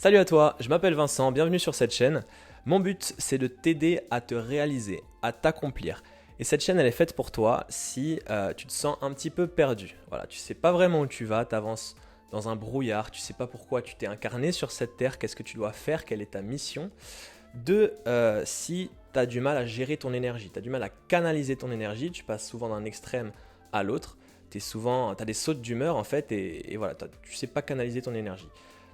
Salut à toi, je m'appelle Vincent, bienvenue sur cette chaîne. Mon but, c'est de t'aider à te réaliser, à t'accomplir. Et cette chaîne, elle est faite pour toi si tu te sens un petit peu perdu. Voilà, tu sais pas vraiment où tu vas, tu avances dans un brouillard, tu sais pas pourquoi tu t'es incarné sur cette terre, qu'est-ce que tu dois faire, quelle est ta mission. Si tu as du mal à gérer ton énergie, tu as du mal à canaliser ton énergie, tu passes souvent d'un extrême à l'autre, tu as des sautes d'humeur en fait, et voilà, tu sais pas canaliser ton énergie.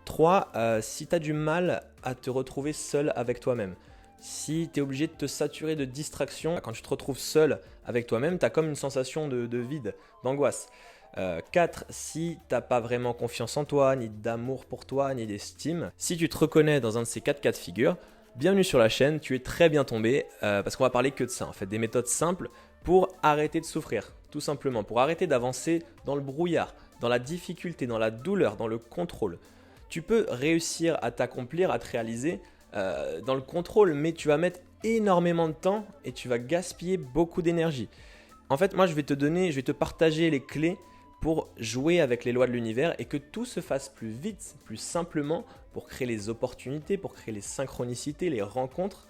3. Si tu as du mal à te retrouver seul avec toi-même, si tu es obligé de te saturer de distractions, quand tu te retrouves seul avec toi-même, tu as comme une sensation de vide, d'angoisse. 4. Si tu n'as pas vraiment confiance en toi, ni d'amour pour toi, ni d'estime, si tu te reconnais dans un de ces 4 cas de figure, bienvenue sur la chaîne, tu es très bien tombé, parce qu'on va parler que de ça, en fait, des méthodes simples pour arrêter de souffrir, tout simplement, pour arrêter d'avancer dans le brouillard, dans la difficulté, dans la douleur, dans le contrôle. Tu peux réussir à t'accomplir, à te réaliser dans le contrôle, mais tu vas mettre énormément de temps et tu vas gaspiller beaucoup d'énergie. En fait, moi, je vais te partager les clés pour jouer avec les lois de l'univers et que tout se fasse plus vite, plus simplement, pour créer les opportunités, pour créer les synchronicités, les rencontres.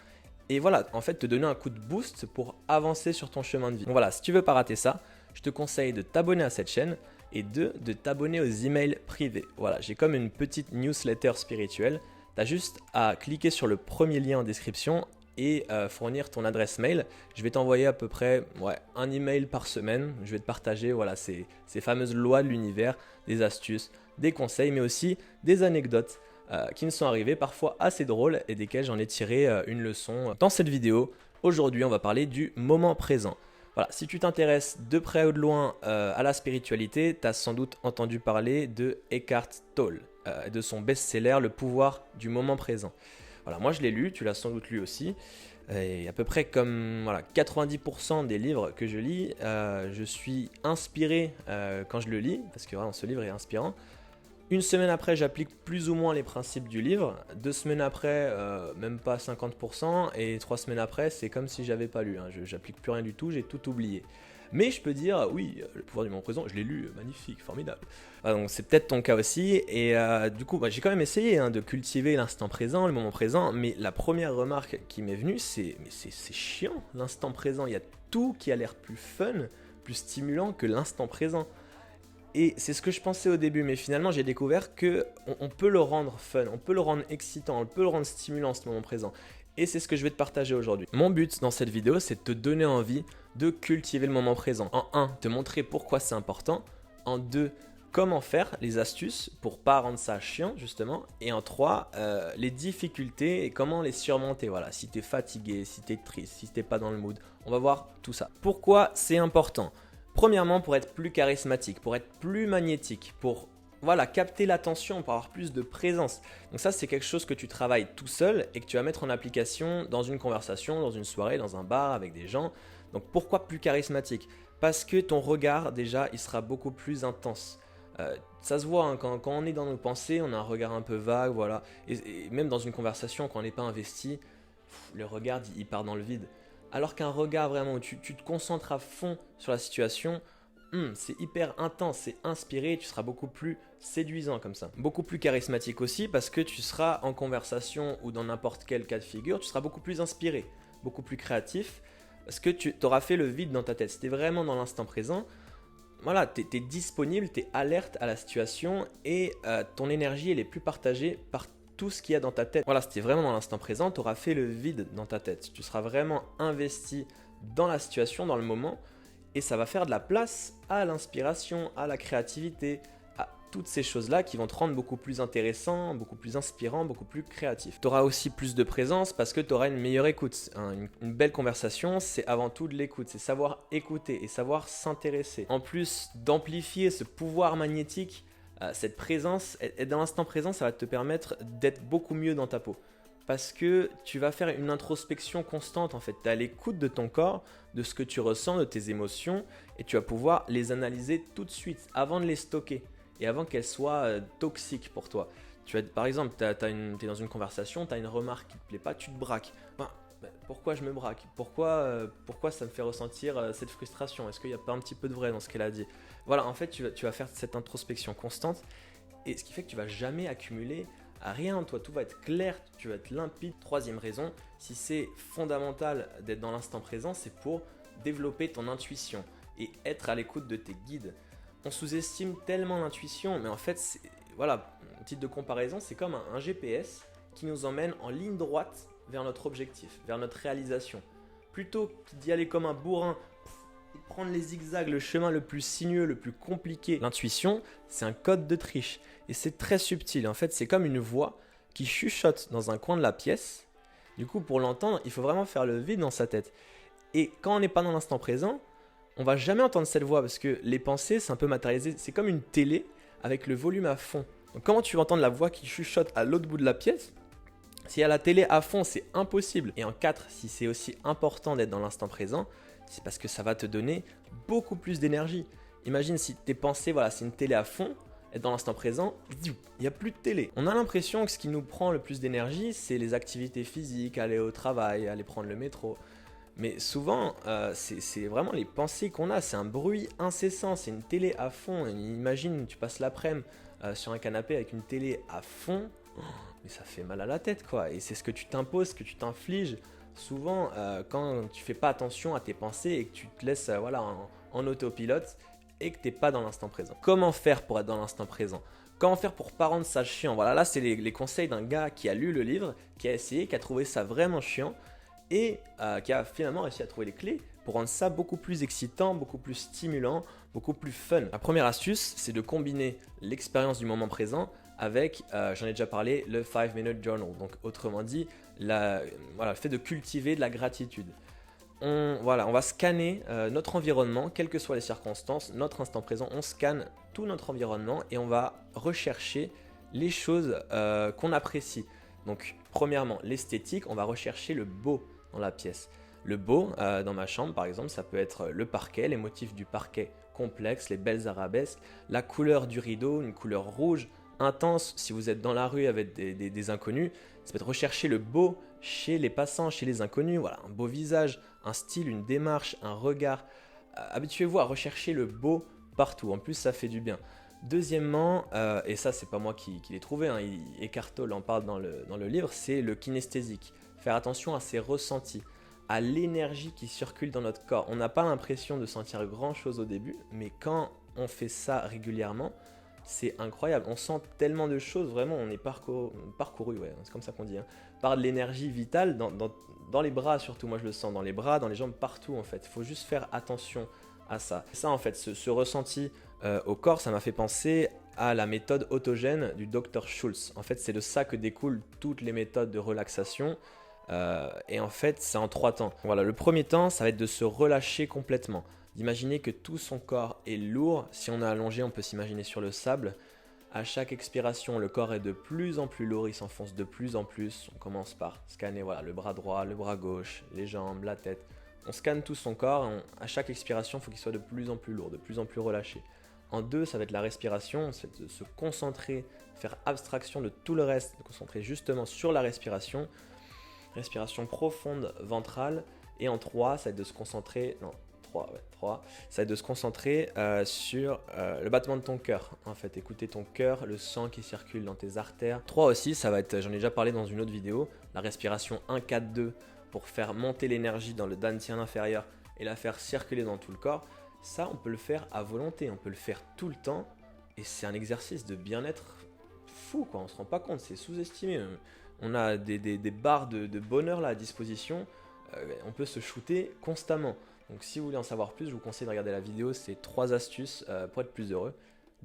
Et voilà, en fait, te donner un coup de boost pour avancer sur ton chemin de vie. Donc voilà, si tu veux pas rater ça, je te conseille de t'abonner à cette chaîne et de t'abonner aux emails privés. Voilà, j'ai comme une petite newsletter spirituelle. Tu as juste à cliquer sur le premier lien en description et fournir ton adresse mail. Je vais t'envoyer à peu près un email par semaine. Je vais te partager ces fameuses lois de l'univers, des astuces, des conseils, mais aussi des anecdotes qui me sont arrivées, parfois assez drôles et desquelles j'en ai tiré une leçon. Dans cette vidéo, aujourd'hui, on va parler du moment présent. Voilà, si tu t'intéresses de près ou de loin à la spiritualité, tu as sans doute entendu parler de Eckhart Tolle, de son best-seller Le pouvoir du moment présent. Voilà, moi je l'ai lu, tu l'as sans doute lu aussi. Et à peu près comme 90% des livres que je lis, je suis inspiré quand je le lis, parce que ce livre est inspirant. Une semaine après, j'applique plus ou moins les principes du livre. 2 semaines après, même pas 50%. Et 3 semaines après, c'est comme si j'avais pas lu. Je n'applique plus rien du tout, j'ai tout oublié. Mais je peux dire, oui, Le pouvoir du moment présent, je l'ai lu, magnifique, formidable. Donc c'est peut-être ton cas aussi. Et du coup, j'ai quand même essayé de cultiver l'instant présent, le moment présent. Mais la première remarque qui m'est venue, c'est chiant, l'instant présent. Il y a tout qui a l'air plus fun, plus stimulant que l'instant présent. Et c'est ce que je pensais au début, mais finalement j'ai découvert que on peut le rendre fun, on peut le rendre excitant, on peut le rendre stimulant ce moment présent. Et c'est ce que je vais te partager aujourd'hui. Mon but dans cette vidéo, c'est de te donner envie de cultiver le moment présent. En 1, te montrer pourquoi c'est important. En 2, comment faire, les astuces pour pas rendre ça chiant justement. Et en 3, les difficultés et comment les surmonter. Voilà, si tu es fatigué, si tu es triste, si tu n'es pas dans le mood, on va voir tout ça. Pourquoi c'est important ? Premièrement, pour être plus charismatique, pour être plus magnétique, pour capter l'attention, pour avoir plus de présence. Donc ça, c'est quelque chose que tu travailles tout seul et que tu vas mettre en application dans une conversation, dans une soirée, dans un bar avec des gens. Donc pourquoi plus charismatique ? Parce que ton regard, déjà, il sera beaucoup plus intense. Ça se voit, quand on est dans nos pensées, on a un regard un peu vague, voilà. Et même dans une conversation, quand on n'est pas investi, le regard, il part dans le vide. Alors qu'un regard vraiment où tu te concentres à fond sur la situation, c'est hyper intense, c'est inspiré, tu seras beaucoup plus séduisant comme ça. Beaucoup plus charismatique aussi parce que tu seras en conversation ou dans n'importe quel cas de figure, tu seras beaucoup plus inspiré, beaucoup plus créatif parce que tu auras fait le vide dans ta tête. Si tu es vraiment dans l'instant présent, voilà, tu es disponible, tu es alerte à la situation et ton énergie elle est plus partagée par tout ce qu'il y a dans ta tête. Voilà, si tu es vraiment dans l'instant présent, tu auras fait le vide dans ta tête. Tu seras vraiment investi dans la situation, dans le moment, et ça va faire de la place à l'inspiration, à la créativité, à toutes ces choses-là qui vont te rendre beaucoup plus intéressant, beaucoup plus inspirant, beaucoup plus créatif. Tu auras aussi plus de présence parce que tu auras une meilleure écoute. Une belle conversation, c'est avant tout de l'écoute, c'est savoir écouter et savoir s'intéresser. En plus d'amplifier ce pouvoir magnétique, cette présence, et dans l'instant présent, ça va te permettre d'être beaucoup mieux dans ta peau. Parce que tu vas faire une introspection constante en fait. Tu es à l'écoute de ton corps, de ce que tu ressens, de tes émotions, et tu vas pouvoir les analyser tout de suite, avant de les stocker, et avant qu'elles soient toxiques pour toi. Par exemple, tu es dans une conversation, tu as une remarque qui ne te plaît pas, tu te braques. Pourquoi je me braque ? Pourquoi ça me fait ressentir cette frustration ? Est-ce qu'il n'y a pas un petit peu de vrai dans ce qu'elle a dit ? Voilà, en fait, tu vas faire cette introspection constante, et ce qui fait que tu ne vas jamais accumuler à rien, toi, tout va être clair, tu vas être limpide. Troisième raison, si c'est fondamental d'être dans l'instant présent, c'est pour développer ton intuition et être à l'écoute de tes guides. On sous-estime tellement l'intuition, mais en fait, voilà, un titre de comparaison, c'est comme un GPS qui nous emmène en ligne droite vers notre objectif, vers notre réalisation. Plutôt que d'y aller comme un bourrin, prendre les zigzags, le chemin le plus sinueux, le plus compliqué. L'intuition, c'est un code de triche et c'est très subtil. En fait, c'est comme une voix qui chuchote dans un coin de la pièce. Du coup, pour l'entendre, il faut vraiment faire le vide dans sa tête. Et quand on n'est pas dans l'instant présent, on va jamais entendre cette voix parce que les pensées, c'est un peu matérialisé. C'est comme une télé avec le volume à fond. Donc, comment tu vas entendre la voix qui chuchote à l'autre bout de la pièce? Si à la télé à fond, c'est impossible. Et en 4, si c'est aussi important d'être dans l'instant présent, c'est parce que ça va te donner beaucoup plus d'énergie. Imagine si tes pensées, voilà, c'est une télé à fond, être dans l'instant présent, il n'y a plus de télé. On a l'impression que ce qui nous prend le plus d'énergie, c'est les activités physiques, aller au travail, aller prendre le métro. Mais souvent, c'est vraiment les pensées qu'on a, c'est un bruit incessant, c'est une télé à fond. Imagine, tu passes l'après-midi sur un canapé avec une télé à fond, mais ça fait mal à la tête quoi. Et c'est ce que tu t'imposes, ce que tu t'infliges. Souvent, quand tu fais pas attention à tes pensées et que tu te laisses en autopilote et que tu n'es pas dans l'instant présent. Comment faire pour être dans l'instant présent? Comment faire pour pas rendre ça chiant? Voilà, là c'est les conseils d'un gars qui a lu le livre, qui a essayé, qui a trouvé ça vraiment chiant et qui a finalement réussi à trouver les clés pour rendre ça beaucoup plus excitant, beaucoup plus stimulant, beaucoup plus fun. La première astuce, c'est de combiner l'expérience du moment présent avec, j'en ai déjà parlé, le 5-minute journal. Donc autrement dit, le fait de cultiver de la gratitude. On va scanner notre environnement, quelles que soient les circonstances, notre instant présent, on scanne tout notre environnement et on va rechercher les choses qu'on apprécie. Donc premièrement, l'esthétique, on va rechercher le beau dans la pièce. Le beau, dans ma chambre par exemple, ça peut être le parquet, les motifs du parquet complexes, les belles arabesques, la couleur du rideau, une couleur rouge intense. Si vous êtes dans la rue avec des inconnus, ça peut être rechercher le beau chez les passants, chez les inconnus. Voilà, un beau visage, un style, une démarche, un regard. Habituez-vous à rechercher le beau partout. En plus, ça fait du bien. Deuxièmement, et ça c'est pas moi qui l'ai trouvé, hein, Eckhart Tolle en parle dans le livre, c'est le kinesthésique. Faire attention à ses ressentis, à l'énergie qui circule dans notre corps. On n'a pas l'impression de sentir grand chose au début, mais quand on fait ça régulièrement, c'est incroyable. On sent tellement de choses, vraiment, on est parcouru, ouais, c'est comme ça qu'on dit, hein, par de l'énergie vitale dans les bras surtout. Moi je le sens dans les bras, dans les jambes, partout en fait. Il faut juste faire attention à ça. Ça en fait, ce ressenti au corps, ça m'a fait penser à la méthode autogène du Dr Schultz. En fait, c'est de ça que découlent toutes les méthodes de relaxation. Et en fait, c'est en 3 temps. Voilà, le premier temps, ça va être de se relâcher complètement. D'imaginer que tout son corps est lourd. Si on est allongé, on peut s'imaginer sur le sable. À chaque expiration, le corps est de plus en plus lourd, il s'enfonce de plus en plus. On commence par scanner le bras droit, le bras gauche, les jambes, la tête. On scanne tout son corps. À chaque expiration, il faut qu'il soit de plus en plus lourd, de plus en plus relâché. En 2, ça va être la respiration, c'est de se concentrer, faire abstraction de tout le reste, de se concentrer justement sur la respiration. Respiration profonde ventrale. Et en 3, ça va être de se concentrer... Non, 3, ça va être de se concentrer sur le battement de ton cœur. En fait, écouter ton cœur, le sang qui circule dans tes artères. 3 aussi, ça va être, j'en ai déjà parlé dans une autre vidéo, la respiration 1-4-2 pour faire monter l'énergie dans le dantian inférieur et la faire circuler dans tout le corps. Ça, on peut le faire à volonté, on peut le faire tout le temps. Et c'est un exercice de bien-être fou, quoi. On se rend pas compte, c'est sous-estimé. On a des barres de bonheur là à disposition. On peut se shooter constamment. Donc si vous voulez en savoir plus, je vous conseille de regarder la vidéo. C'est 3 astuces pour être plus heureux,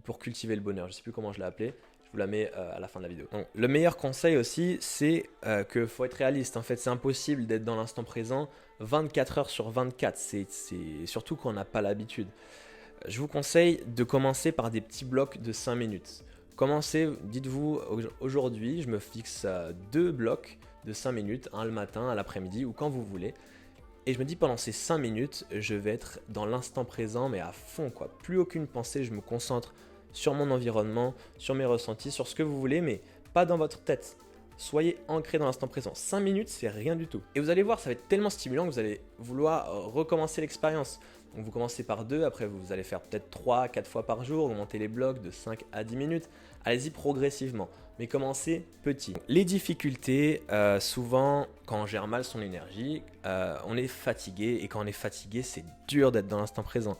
pour cultiver le bonheur. Je ne sais plus comment je l'ai appelé. Je vous la mets à la fin de la vidéo. Donc, le meilleur conseil aussi, c'est qu'il faut être réaliste. En fait, c'est impossible d'être dans l'instant présent 24 heures sur 24. C'est surtout quand on n'a pas l'habitude. Je vous conseille de commencer par des petits blocs de 5 minutes. Commencez, dites-vous, aujourd'hui, je me fixe 2 blocs de 5 minutes, un le matin, un l'après-midi ou quand vous voulez. Et je me dis pendant ces 5 minutes, je vais être dans l'instant présent, mais à fond quoi. Plus aucune pensée, je me concentre sur mon environnement, sur mes ressentis, sur ce que vous voulez, mais pas dans votre tête. Soyez ancré dans l'instant présent. 5 minutes, c'est rien du tout. Et vous allez voir, ça va être tellement stimulant que vous allez vouloir recommencer l'expérience. Donc vous commencez par 2, après vous allez faire peut-être 3-4 fois par jour, augmenter les blocs de 5 à 10 minutes. Allez-y progressivement. mais commencez petit. Les difficultés, souvent, quand on gère mal son énergie, on est fatigué, et quand on est fatigué, c'est dur d'être dans l'instant présent.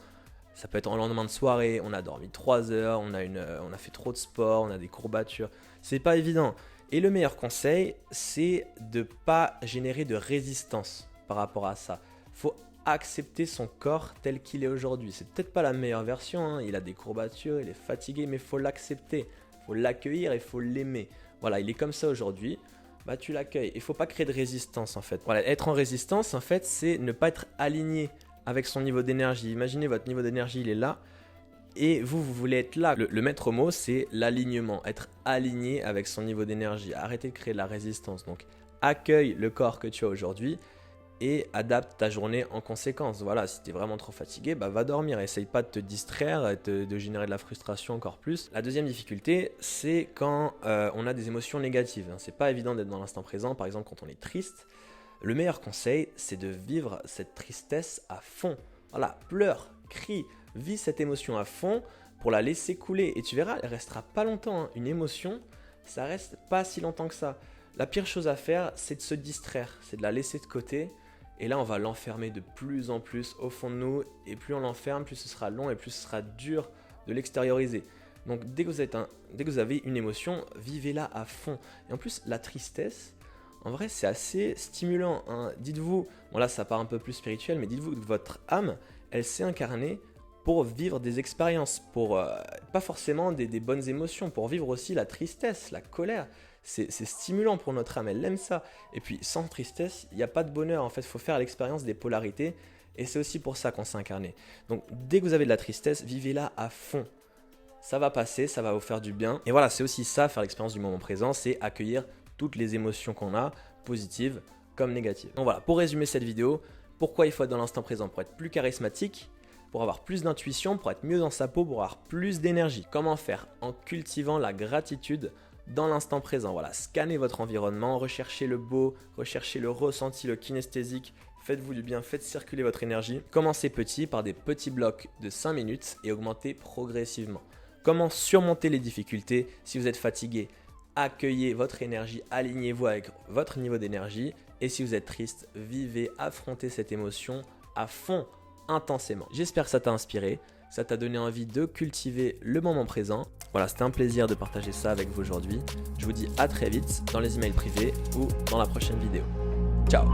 Ça peut être en lendemain de soirée, on a dormi 3 heures, on a fait trop de sport, on a des courbatures. C'est pas évident. Et le meilleur conseil, c'est de ne pas générer de résistance par rapport à ça. Il faut accepter son corps tel qu'il est aujourd'hui. C'est peut-être pas la meilleure version, hein. Il a des courbatures, il est fatigué, mais il faut l'accepter. Il faut l'accueillir et il faut l'aimer. Voilà, il est comme ça aujourd'hui. Bah, tu l'accueilles. Il ne faut pas créer de résistance en fait. Voilà, être en résistance en fait, c'est ne pas être aligné avec son niveau d'énergie. Imaginez votre niveau d'énergie, il est là. Et vous voulez être là. Le maître mot, c'est l'alignement. Être aligné avec son niveau d'énergie. Arrêtez de créer de la résistance. Donc, accueille le corps que tu as aujourd'hui et adapte ta journée en conséquence. Voilà, si tu es vraiment trop fatigué, bah, va dormir. Essaye pas de te distraire et de générer de la frustration encore plus. La deuxième difficulté, c'est quand on a des émotions négatives. C'est pas évident d'être dans l'instant présent. Par exemple, quand on est triste, le meilleur conseil, c'est de vivre cette tristesse à fond. Voilà, pleure, crie, vis cette émotion à fond pour la laisser couler. Et tu verras, elle restera pas longtemps, hein. Une émotion, ça reste pas si longtemps que ça. La pire chose à faire, c'est de se distraire, c'est de la laisser de côté. Et là, on va l'enfermer de plus en plus au fond de nous. Et plus on l'enferme, plus ce sera long et plus ce sera dur de l'extérioriser. Donc, dès que vous avez une émotion, vivez-la à fond. Et en plus, la tristesse, en vrai, c'est assez stimulant, hein. Dites-vous, bon là, ça part un peu plus spirituel, mais dites-vous que votre âme, elle s'est incarnée pour vivre des expériences, pour pas forcément des bonnes émotions, pour vivre aussi la tristesse, la colère. C'est stimulant pour notre âme, elle aime ça. Et puis sans tristesse, il n'y a pas de bonheur. En fait, il faut faire l'expérience des polarités. Et c'est aussi pour ça qu'on s'est incarné. Donc dès que vous avez de la tristesse, vivez-la à fond. Ça va passer, ça va vous faire du bien. Et voilà, c'est aussi ça, faire l'expérience du moment présent, c'est accueillir toutes les émotions qu'on a, positives comme négatives. Donc voilà, pour résumer cette vidéo, pourquoi il faut être dans l'instant présent? Pour être plus charismatique, pour avoir plus d'intuition, pour être mieux dans sa peau, pour avoir plus d'énergie. Comment faire? En cultivant la gratitude dans l'instant présent. Voilà, scannez votre environnement, recherchez le beau, recherchez le ressenti, le kinesthésique, faites-vous du bien, faites circuler votre énergie. Commencez petit par des petits blocs de 5 minutes et augmentez progressivement. Comment surmonter les difficultés? Si vous êtes fatigué, accueillez votre énergie, alignez-vous avec votre niveau d'énergie. Et si vous êtes triste, vivez, affrontez cette émotion à fond, intensément. J'espère que ça t'a inspiré, ça t'a donné envie de cultiver le moment présent. Voilà, c'était un plaisir de partager ça avec vous aujourd'hui. Je vous dis à très vite dans les emails privés ou dans la prochaine vidéo. Ciao!